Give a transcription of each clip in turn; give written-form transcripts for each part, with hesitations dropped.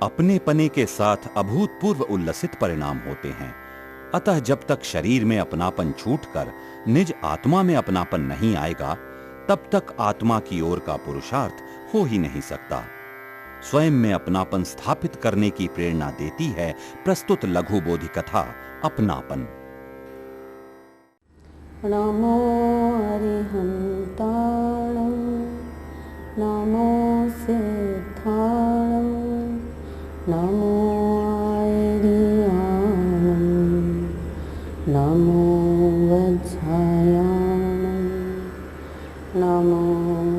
अपने पने के साथ अभूतपूर्व उल्लसित परिणाम होते हैं। अतः जब तक शरीर में अपनापन छूटकर निज आत्मा में अपनापन नहीं आएगा, तब तक आत्मा की ओर का पुरुषार्थ हो ही नहीं सकता। स्वयं में अपनापन स्थापित करने की प्रेरणा देती है प्रस्तुत लघु बोधि कथा अपनापन। नमो अरिहंताणं, नमो सिद्धाणं, नमो आयर्याणं, नमो वज्रायाणं, नमो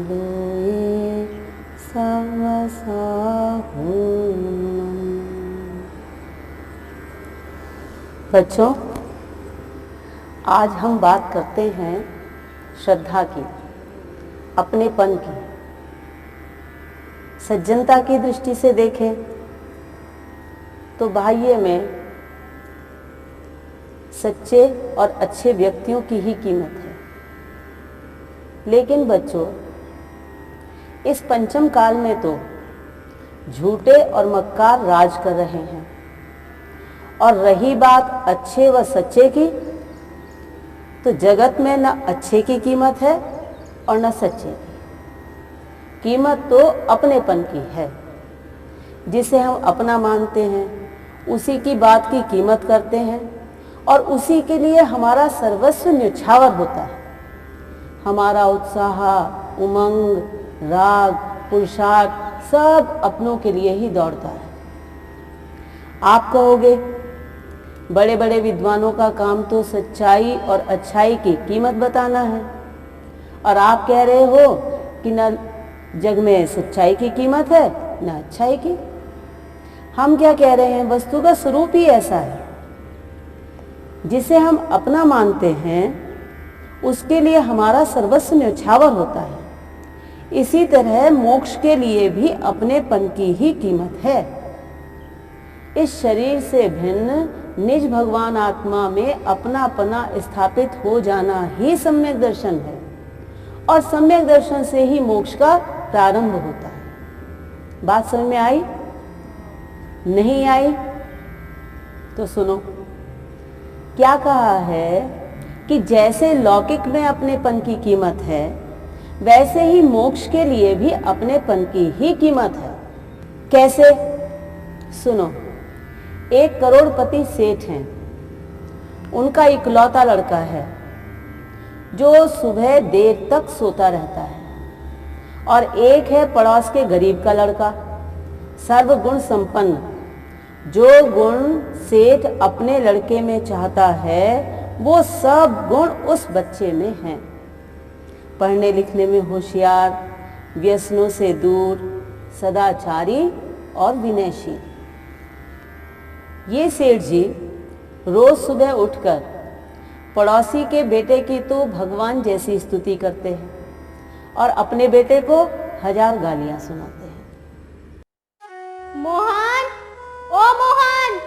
लोये सवसाहूर्णम्। बच्चों, आज हम बात करते हैं श्रद्धा की, अपनेपन की। सज्जनता की दृष्टि से देखें तो बाह्य में सच्चे और अच्छे व्यक्तियों की ही कीमत है। लेकिन बच्चों, इस पंचम काल में तो झूठे और मक्कार राज कर रहे हैं। और रही बात अच्छे व सच्चे की, तो जगत में न अच्छे की कीमत है और न सच्चे की। कीमत तो अपनेपन की है। जिसे हम अपना मानते हैं, उसी की बात की कीमत करते हैं और उसी के लिए हमारा सर्वस्व न्यौछावर होता है। हमारा उत्साह, उमंग, राग, पुरुषार्थ सब अपनों के लिए ही दौड़ता है। आप कहोगे, बड़े बड़े विद्वानों का काम तो सच्चाई और अच्छाई की कीमत बताना है, और आप कह रहे हो कि न जग में सच्चाई की कीमत है न अच्छाई की। हम क्या कह रहे हैं, वस्तु का स्वरूप ही ऐसा है। जिसे हम अपना मानते हैं, उसके लिए हमारा सर्वस्व न्यौछावर होता है। इसी तरह मोक्ष के लिए भी अपनेपन की ही कीमत है। इस शरीर से भिन्न निज भगवान आत्मा में अपनापना स्थापित हो जाना ही सम्यक दर्शन है, और सम्यक दर्शन से ही मोक्ष का प्रारंभ होता है। बात समझ में आई? नहीं आई तो सुनो। क्या कहा है कि जैसे लौकिक में अपनेपन की कीमत है, वैसे ही मोक्ष के लिए भी अपनेपन की ही कीमत है। कैसे? सुनो। एक करोड़पति सेठ हैं। उनका इकलौता लड़का है जो सुबह देर तक सोता रहता है, और एक है पड़ोस के गरीब का लड़का, सर्वगुण संपन्न। जो गुण सेठ अपने लड़के में चाहता है, वो सब गुण उस बच्चे में हैं। पढ़ने लिखने में होशियार, व्यसनों से दूर, सदाचारी और विनयशील। ये सेठ जी रोज सुबह उठकर पड़ोसी के बेटे की तो भगवान जैसी स्तुति करते हैं और अपने बेटे को 1000 गालियां सुनाते हैं। मोहन, ओ मोहन,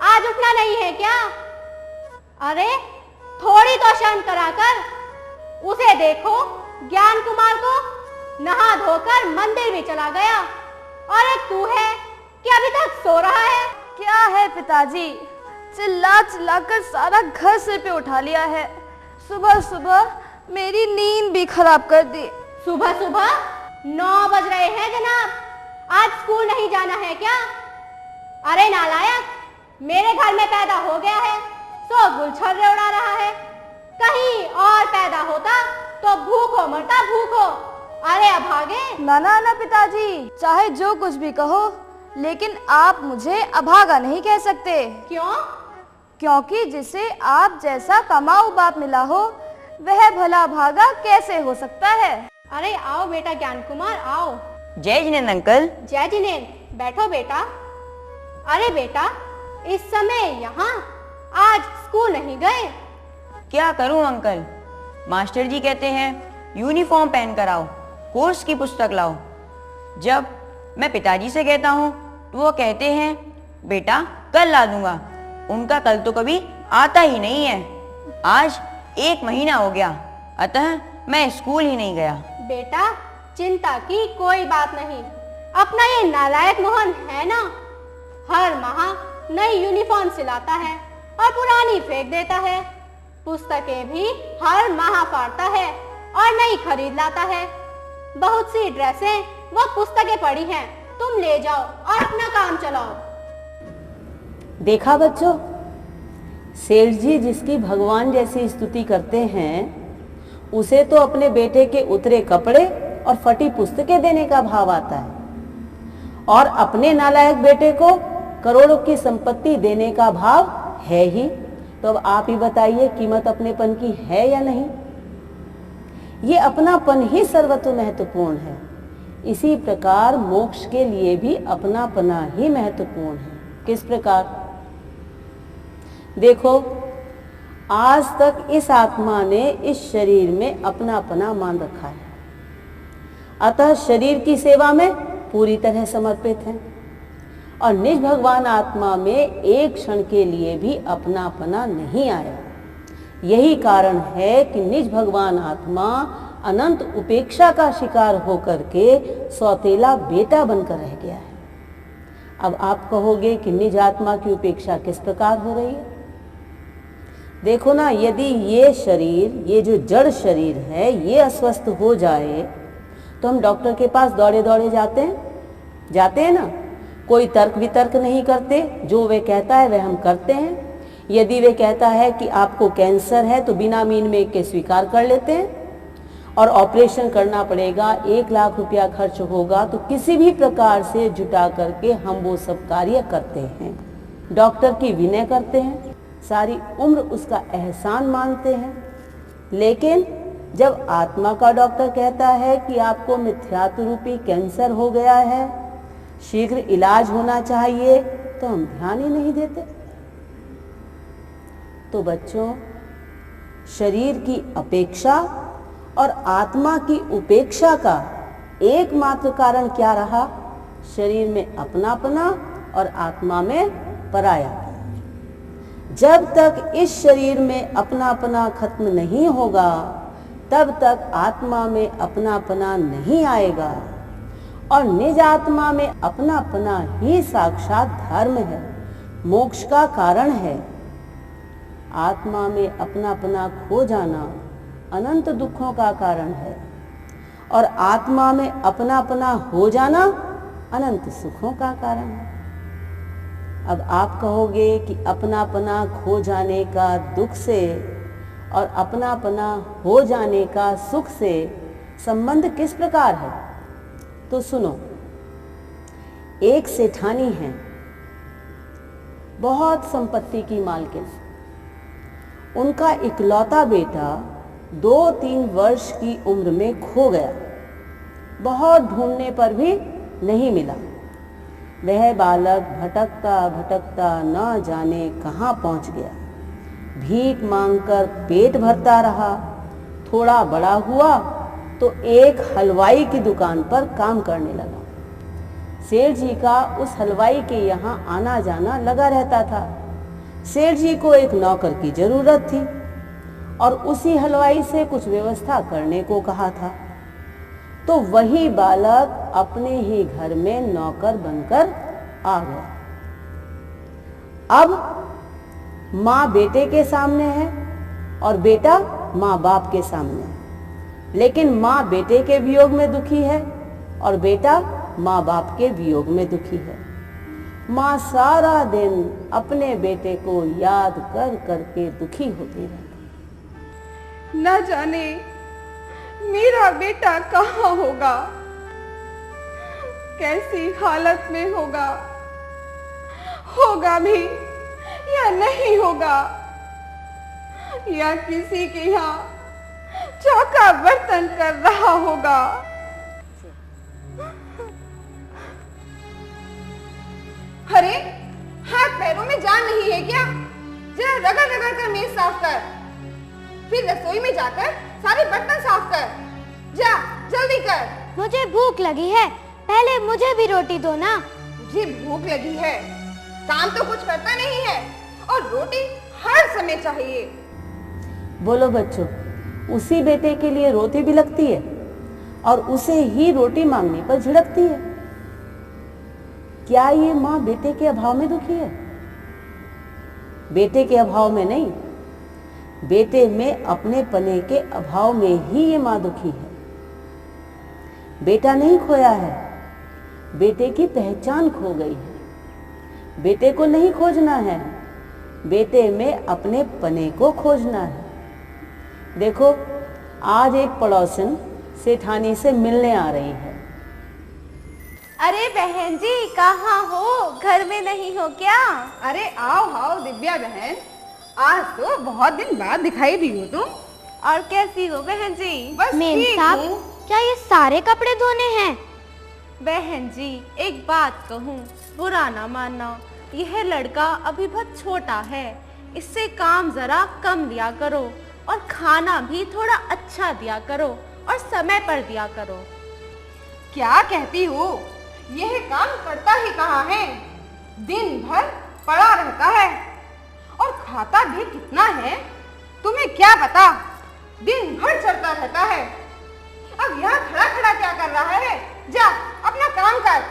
आज उठना नहीं है क्या? अरे थोड़ी तो शर्म करा कर। उसे देखो, ज्ञान कुमार को नहा धोकर मंदिर भी चला गया, और एक तू है कि अभी तक सो रहा है। क्या है पिताजी, चिल्ला चिल्ला कर सारा घर सिर पे उठा लिया है। सुबह सुबह मेरी नींद भी खराब कर दी। सुबह सुबह 9 बज रहे हैं जनाब, आज स्कूल नहीं जाना है क्या? अरे नालायक, मेरे घर में पैदा हो गया है सो गुलछर्रे उड़ा रहा है। कहीं और पैदा होता तो भूखो मरता, भूखो। अरे अभागे। ना ना ना पिताजी, चाहे जो कुछ भी कहो, लेकिन आप मुझे अभागा नहीं कह सकते। क्यों? क्योंकि जिसे आप जैसा कमाऊ बाप मिला हो, वह भला भागा कैसे हो सकता है। अरे आओ बेटा ज्ञान कुमार, आओ। जय जिनेंद्र अंकल। जय जिनेंद्र, बैठो बेटा। अरे बेटा, इस समय यहाँ, आज स्कूल नहीं गए? क्या करूं अंकल, मास्टर जी कहते हैं यूनिफॉर्म पहन कर आओ, कोर्स की पुस्तक लाओ। जब मैं पिताजी से कहता हूँ तो वो कहते हैं बेटा कल ला दूंगा। उनका कल तो कभी आता ही नहीं है। आज 1 महीना हो गया, अतः मैं स्कूल ही नहीं गया। बेटा चिंता की कोई बात नहीं, अपना ये नालायक मोहन है ना, हर माह नई यूनिफॉर्म सिलाता है और पुरानी फेंक देता है। पुस्तकें भी हर माह फाड़ता है और नई खरीद लाता है। बहुत सी ड्रेसें व पुस्तकें पड़ी हैं, तुम ले जाओ और अपना काम चलाओ। देखा बच्चों, सेठ जी जिसकी भगवान जैसी स्तुति करते हैं, उसे तो अपने बेटे के उतरे कपड़े और फटी पुस्तकें देने का भाव आता है, और अपने नालायक बेटे को करोड़ों की संपत्ति देने का भाव है ही। तो अब आप ही बताइए, कीमत अपनेपन की है या नहीं? ये अपनापन ही सर्वत्र महत्वपूर्ण है। इसी प्रकार मोक्ष के लिए भी अपनापना ही महत्वपूर्ण है। किस प्रकार? देखो, आज तक इस आत्मा ने इस शरीर में अपनापना मान रखा है, अतः शरीर की सेवा में पूरी तरह समर्पित है, और निज भगवान आत्मा में एक क्षण के लिए भी अपनापना नहीं आया। यही कारण है कि निज भगवान आत्मा अनंत उपेक्षा का शिकार होकर के सौतेला बेटा बनकर रह गया है। अब आप कहोगे कि निज आत्मा की उपेक्षा किस प्रकार हो रही है? देखो ना, यदि ये शरीर, ये जो जड़ शरीर है, ये अस्वस्थ हो जाए तो हम डॉक्टर के पास दौड़े दौड़े जाते हैं ना। कोई तर्क वितर्क नहीं करते, जो वे कहता है वह हम करते हैं। यदि वे कहता है कि आपको कैंसर है तो बिना मीन में के स्वीकार कर लेते हैं, और ऑपरेशन करना पड़ेगा, 1 लाख रुपया खर्च होगा, तो किसी भी प्रकार से जुटा करके हम वो सब कार्य करते हैं। डॉक्टर की विनय करते हैं, सारी उम्र उसका एहसान मानते हैं। लेकिन जब आत्मा का डॉक्टर कहता है कि आपको मिथ्यात्व रूपी कैंसर हो गया है, शीघ्र इलाज होना चाहिए, तो हम ध्यान ही नहीं देते। तो बच्चों, शरीर की अपेक्षा और आत्मा की उपेक्षा का एकमात्र कारण क्या रहा? शरीर में अपनापना और आत्मा में पराया। जब तक इस शरीर में अपनापना खत्म नहीं होगा, तब तक आत्मा में अपनापना नहीं आएगा, और निज आत्मा में अपनापना ही साक्षात धर्म है, मोक्ष का कारण है। आत्मा में अपनापना खो जाना अनंत दुखों का कारण है, और आत्मा में अपनापना हो जाना अनंत सुखों का कारण है। अब आप कहोगे कि अपनापना खो जाने का दुख से और अपनापना हो जाने का सुख से संबंध किस प्रकार है? तो सुनो, एक सेठानी है, बहुत संपत्ति की मालकिन। उनका इकलौता बेटा 2-3 वर्ष की उम्र में खो गया। बहुत ढूंढने पर भी नहीं मिला। वह बालक भटकता भटकता न जाने कहाँ पहुँच गया। भीख मांगकर पेट भरता रहा। थोड़ा बड़ा हुआ तो एक हलवाई की दुकान पर काम करने लगा। सेठ जी का उस हलवाई के यहाँ आना जाना लगा रहता था। सेठ जी को एक नौकर की जरूरत थी, और उसी हलवाई से कुछ व्यवस्था करने को कहा था। तो वही बालक अपने ही घर में नौकर बनकर आ गया। अब माँ बेटे के सामने है और बेटा माँ बाप के सामने है, लेकिन माँ बेटे के वियोग में दुखी है और बेटा माँ बाप के वियोग में दुखी है। माँ सारा दिन अपने बेटे को याद कर करके दुखी होती रहती। न जाने मेरा बेटा कहाँ होगा, कैसी हालत में होगा भी या नहीं होगा, या किसी के यहाँ चौका बर्तन कर रहा होगा। अरे हाथ पैरों में जान नहीं है क्या? जरा रगड़ रगड़ कर मेज साफ कर, फिर रसोई में जाकर सारे बर्तन साफ कर। जा जल्दी कर। मुझे भूख लगी है, पहले मुझे भी रोटी दो ना। मुझे भूख लगी है, काम तो कुछ करता नहीं है, और रोटी हर समय चाहिए। बोलो बच्चों, उसी बेटे के लिए रोटी भी लगती है और उसे ही रोटी मांगने पर झिड़कती है। क्या ये माँ बेटे के अभाव में दुखी है? बेटे के अभाव में नहीं, बेटे में अपने पने के अभाव में ही ये माँ दुखी है। बेटा नहीं खोया है, बेटे की पहचान खो गई है। बेटे को नहीं खोजना है, बेटे में अपने पने को खोजना है। देखो, आज एक पड़ोसन सेठानी से मिलने आ रही है। अरे बहन जी, कहाँ हो? घर में नहीं हो क्या? अरे आओ आओ दिव्या बहन, आज तो बहुत दिन बाद दिखाई दी हो तुम। और कैसी हो बहन जी? बस मेम ठीक साहब, हूँ। क्या ये सारे कपड़े धोने हैं? बहन जी, एक बात कहूँ, बुरा ना मानना, यह लड़का अभी बहुत छोटा है, इससे काम जरा कम दिया करो और खाना भी थोड़ा अच्छा दिया करो और समय पर दिया करो। क्या कहती हो? यह काम करता ही कहाँ है? दिन भर पड़ा रहता है और खाता भी कितना है, तुम्हें क्या पता? दिन भर चलता रहता है। अब यहाँ खड़ा खड़ा क्या कर रहा है? जा अपना काम कर।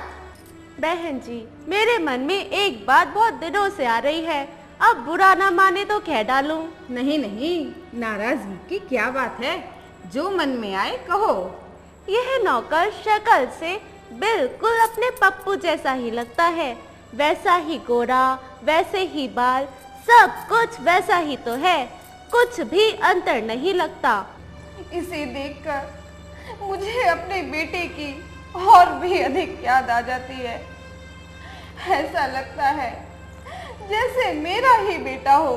बहन जी, मेरे मन में एक बात बहुत दिनों से आ रही है, अब बुरा ना माने तो कह डालूं। नहीं नहीं, नाराजगी की क्या बात है, जो मन में आए कहो। यह नौकर शक्ल से बिल्कुल अपने पप्पू जैसा ही लगता है, वैसा ही गोरा, वैसे ही बाल, सब कुछ वैसा ही तो है, कुछ भी अंतर नहीं लगता। इसे देखकर मुझे अपने बेटे की और भी अधिक याद आ जाती है। ऐसा लगता है जैसे मेरा ही बेटा हो।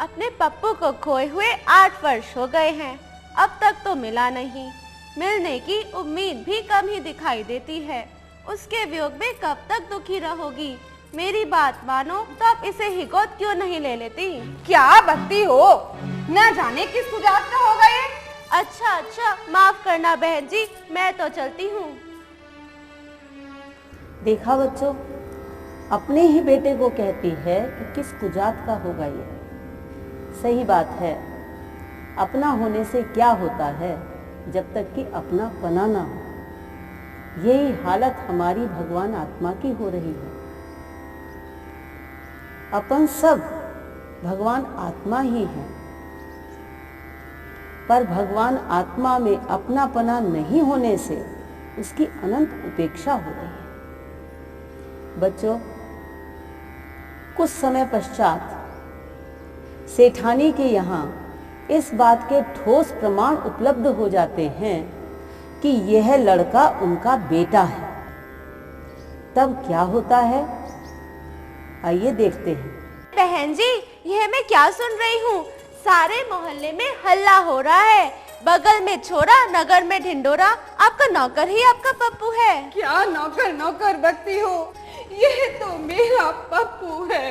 अपने पप्पू को खोए हुए 8 वर्ष हो गए हैं, अब तक तो मिला नहीं। मिलने की उम्मीद भी कम ही दिखाई देती है। उसके वियोग में कब तक दुखी रहोगी? मेरी बात मानो तो आप इसे ही गोद क्यों नहीं ले लेती? क्या बकती हो? न जाने किस गुजात का होगा ये। अच्छा, माफ करना बहन जी, मैं तो चलती हूँ। देखा बच्चों, अपने ही बेटे को कहती है कि किस कुजात का होगा ये। सही बात है, अपना होने से क्या होता है जब तक कि अपना पना ना हो। यही हालत हमारी भगवान आत्मा की हो रही है। अपन सब भगवान आत्मा ही हैं, पर भगवान आत्मा में अपना पना नहीं होने से उसकी अनंत उपेक्षा हो रही है। बच्चों, कुछ समय पश्चात सेठानी के यहाँ इस बात के ठोस प्रमाण उपलब्ध हो जाते हैं कि यह लड़का उनका बेटा है। तब क्या होता है, आइए देखते हैं। बहन जी, यह मैं क्या सुन रही हूँ? सारे मोहल्ले में हल्ला हो रहा है, बगल में छोरा, नगर में ढिंडोरा, आपका नौकर ही आपका पप्पू है। क्या नौकर नौकर बकती हो? यह तो मेरा पप्पू है,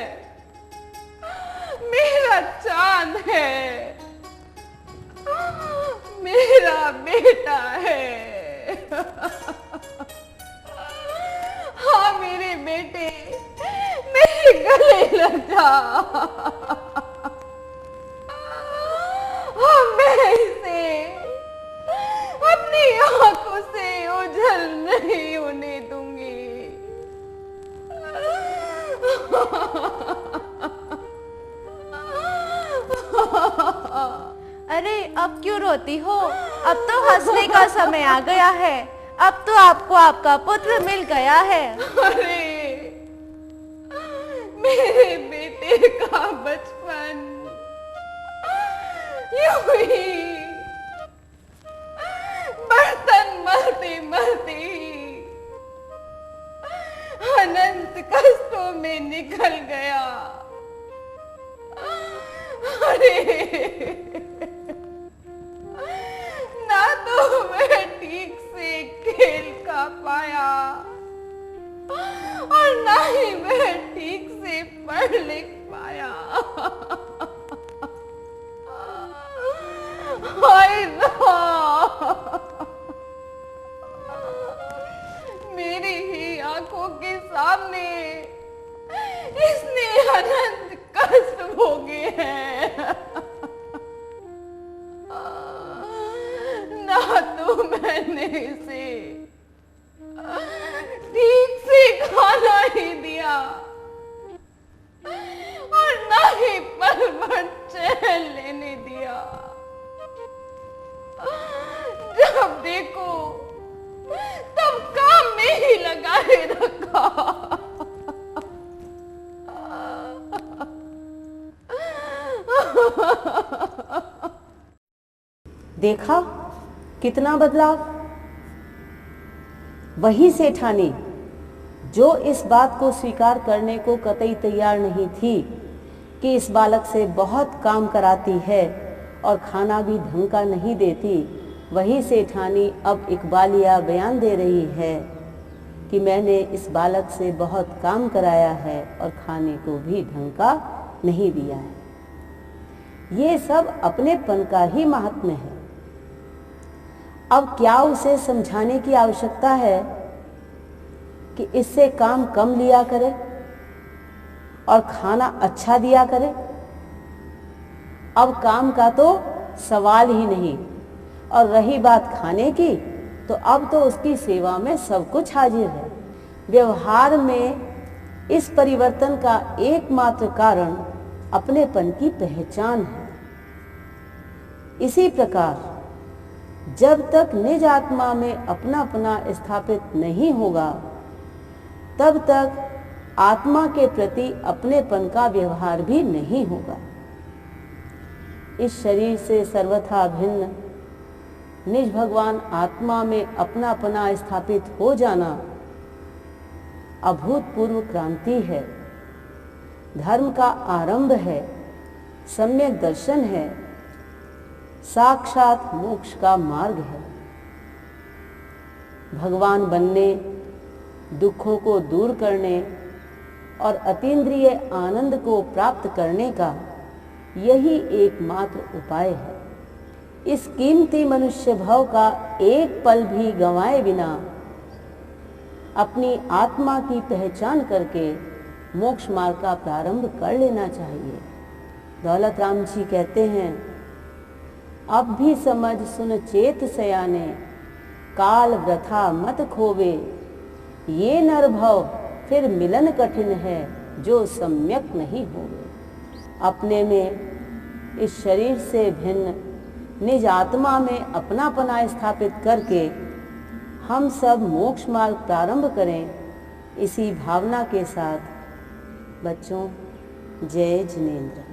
मेरा चांद है, मेरा बेटा है। हाँ मेरे बेटे, मेरे गले लग जा। हाँ, मैं इसे अपनी आंखों से ओझल नहीं होने दूंगी। अरे अब क्यों रोती हो? अब तो हंसने का समय आ गया है, अब तो आपको आपका पुत्र मिल गया है। अरे मेरे बेटे का बचपन यूं ही बर्तन मलते मलते अनंत कष्टों में निकल गया। अरे ना तो मैं ठीक से खेल का पाया और ना ही मैं ठीक से पढ़ लिख पाया। हाय राम, मेरी ही आंखों के सामने इसने अनंत कष्ट भोगे हैं। ना तो मैंने इसे ठीक और ना ही पल भर चैन लेने दिया। जब देखो तब काम में ही लगाए रखा। देखा कितना बदलाव। वही सेठानी जो इस बात को स्वीकार करने को कतई तैयार नहीं थी कि इस बालक से बहुत काम कराती है और खाना भी ढंग का नहीं देती, वही सेठानी अब इकबालिया बयान दे रही है कि मैंने इस बालक से बहुत काम कराया है और खाने को भी ढंग का नहीं दिया है। ये सब अपनेपन का ही महात्म्य है। अब क्या उसे समझाने की आवश्यकता है कि इससे काम कम लिया करे और खाना अच्छा दिया करे? अब काम का तो सवाल ही नहीं, और रही बात खाने की, तो अब तो उसकी सेवा में सब कुछ हाजिर है। व्यवहार में इस परिवर्तन का एकमात्र कारण अपनेपन की पहचान है। इसी प्रकार जब तक निज आत्मा में अपनापना स्थापित नहीं होगा, तब तक आत्मा के प्रति अपनेपन का व्यवहार भी नहीं होगा। इस शरीर से सर्वथा भिन्न निज भगवान आत्मा में अपनापना स्थापित हो जाना अभूतपूर्व क्रांति है, धर्म का आरंभ है, सम्यक दर्शन है, साक्षात मोक्ष का मार्ग है। भगवान बनने, दुखों को दूर करने और अतीन्द्रिय आनंद को प्राप्त करने का यही एकमात्र उपाय है। इस कीमती मनुष्य भव का एक पल भी गंवाए बिना अपनी आत्मा की पहचान करके मोक्ष मार्ग का प्रारंभ कर लेना चाहिए। दौलत राम जी कहते हैं, अब भी समझ सुन चेत सयाने, काल वृथा मत खोवे, ये नर भव फिर मिलन कठिन है, जो सम्यक नहीं होवे। अपने में इस शरीर से भिन्न निज आत्मा में अपनापना स्थापित करके हम सब मोक्ष मार्ग प्रारंभ करें। इसी भावना के साथ बच्चों, जय जिनेन्द्र।